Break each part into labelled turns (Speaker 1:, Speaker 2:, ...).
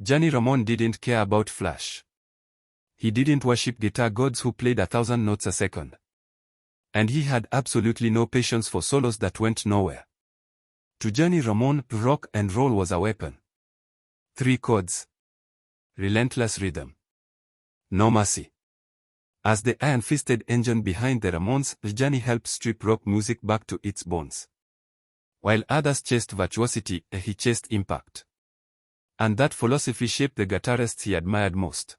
Speaker 1: Johnny Ramone didn't care about flash. He didn't worship guitar gods who played 1,000 notes a second. And he had absolutely no patience for solos that went nowhere. To Johnny Ramone, rock and roll was a weapon. 3 chords. Relentless rhythm. No mercy. As the iron-fisted engine behind the Ramones, Johnny helped strip rock music back to its bones. While others chased virtuosity, he chased impact. And that philosophy shaped the guitarists he admired most.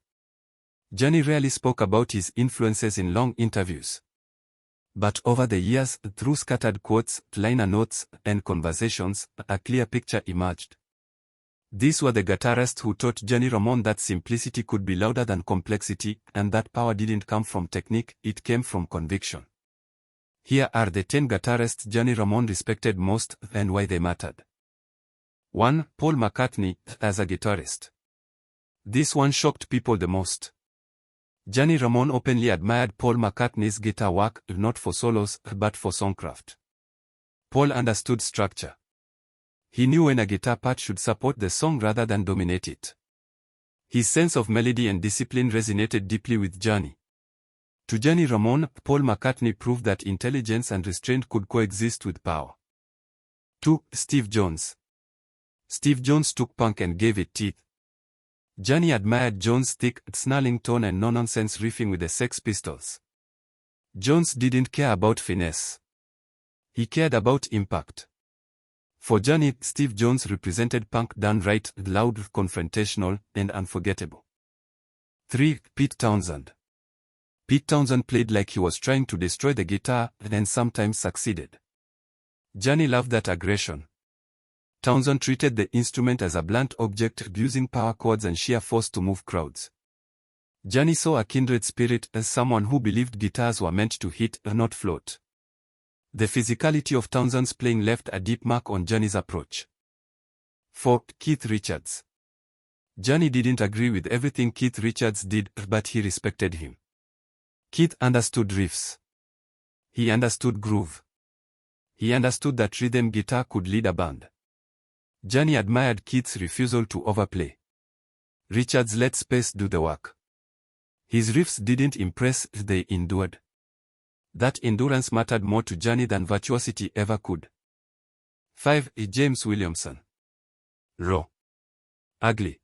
Speaker 1: Johnny rarely spoke about his influences in long interviews. But over the years, through scattered quotes, liner notes, and conversations, a clear picture emerged. These were the guitarists who taught Johnny Ramone that simplicity could be louder than complexity, and that power didn't come from technique, it came from conviction. Here are the 10 guitarists Johnny Ramone respected most, and why they mattered. 1. Paul McCartney, as a guitarist. This one shocked people the most. Johnny Ramone openly admired Paul McCartney's guitar work, not for solos, but for songcraft. Paul understood structure. He knew when a guitar part should support the song rather than dominate it. His sense of melody and discipline resonated deeply with Johnny. To Johnny Ramone, Paul McCartney proved that intelligence and restraint could coexist with power. 2. Steve Jones. Steve Jones took punk and gave it teeth. Johnny admired Jones' thick, snarling tone and no-nonsense riffing with the Sex Pistols. Jones didn't care about finesse. He cared about impact. For Johnny, Steve Jones represented punk done right, loud, confrontational, and unforgettable. 3. Pete Townshend. Pete Townshend played like he was trying to destroy the guitar, and sometimes succeeded. Johnny loved that aggression. Townshend treated the instrument as a blunt object, using power chords and sheer force to move crowds. Johnny saw a kindred spirit as someone who believed guitars were meant to hit, not float. The physicality of Townshend's playing left a deep mark on Johnny's approach. 4. Keith Richards. Johnny didn't agree with everything Keith Richards did, but he respected him. Keith understood riffs. He understood groove. He understood that rhythm guitar could lead a band. Johnny admired Keith's refusal to overplay. Richards let space do the work. His riffs didn't impress, they endured. That endurance mattered more to Johnny than virtuosity ever could. 5. James Williamson. Raw. Ugly.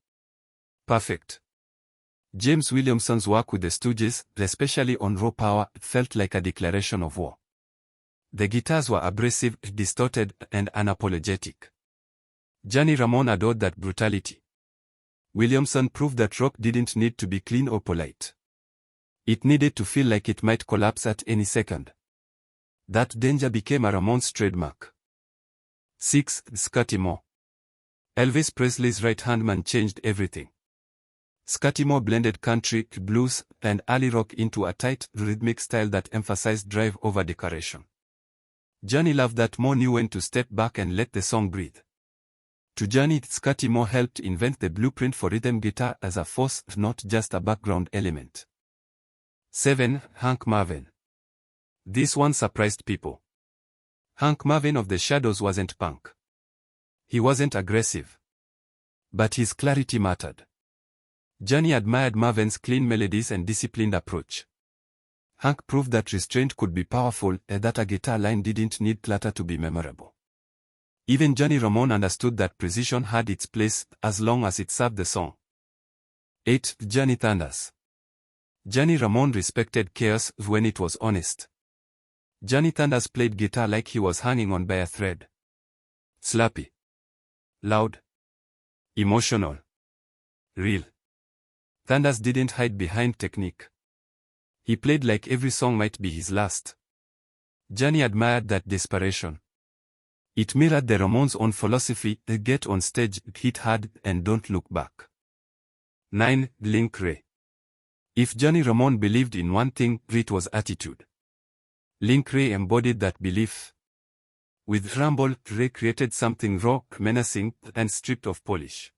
Speaker 1: Perfect. James Williamson's work with the Stooges, especially on Raw Power, felt like a declaration of war. The guitars were abrasive, distorted, and unapologetic. Johnny Ramone adored that brutality. Williamson proved that rock didn't need to be clean or polite. It needed to feel like it might collapse at any second. That danger became a Ramones trademark. 6. Scotty Moore. Elvis Presley's right-hand man changed everything. Scotty Moore blended country, blues, and early rock into a tight, rhythmic style that emphasized drive over decoration. Johnny loved that Moore knew when to step back and let the song breathe. To Johnny, Scotty Moore helped invent the blueprint for rhythm guitar as a force, not just a background element. 7. Hank Marvin. This one surprised people. Hank Marvin of the Shadows wasn't punk. He wasn't aggressive. But his clarity mattered. Johnny admired Marvin's clean melodies and disciplined approach. Hank proved that restraint could be powerful and that a guitar line didn't need clutter to be memorable. Even Johnny Ramone understood that precision had its place, as long as it served the song. 8. Johnny Thunders. Johnny Ramone respected chaos when it was honest. Johnny Thunders played guitar like he was hanging on by a thread. Slappy. Loud. Emotional. Real. Thunders didn't hide behind technique. He played like every song might be his last. Johnny admired that desperation. It mirrored the Ramones' own philosophy, get on stage, hit hard, and don't look back. 9. Link Wray. If Johnny Ramone believed in one thing, it was attitude. Link Wray embodied that belief. With Rumble, Wray created something raw, menacing, and stripped of polish.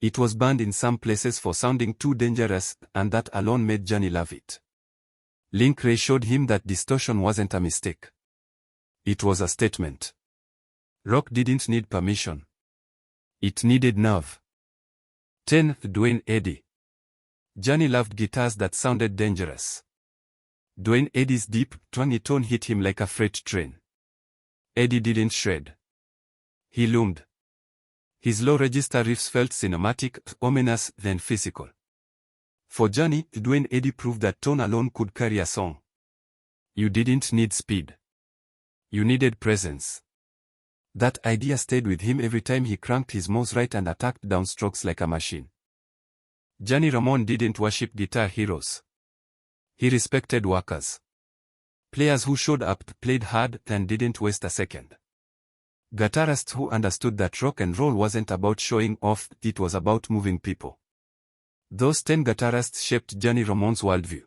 Speaker 1: It was banned in some places for sounding too dangerous, and that alone made Johnny love it. Link Wray showed him that distortion wasn't a mistake. It was a statement. Rock didn't need permission. It needed nerve. 10. Dwayne Eddy. Johnny loved guitars that sounded dangerous. Dwayne Eddy's deep, twangy tone hit him like a freight train. Eddy didn't shred. He loomed. His low-register riffs felt cinematic, ominous, then physical. For Johnny, Dwayne Eddy proved that tone alone could carry a song. You didn't need speed. You needed presence. That idea stayed with him every time he cranked his mouse right and attacked downstrokes like a machine. Johnny Ramone didn't worship guitar heroes. He respected workers. Players who showed up, played hard, and didn't waste a second. Guitarists who understood that rock and roll wasn't about showing off, it was about moving people. Those 10 guitarists shaped Johnny Ramone's worldview.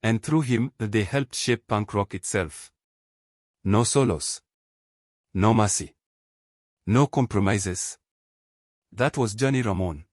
Speaker 1: And through him, they helped shape punk rock itself. No solos. No mercy. No compromises. That was Johnny Ramone.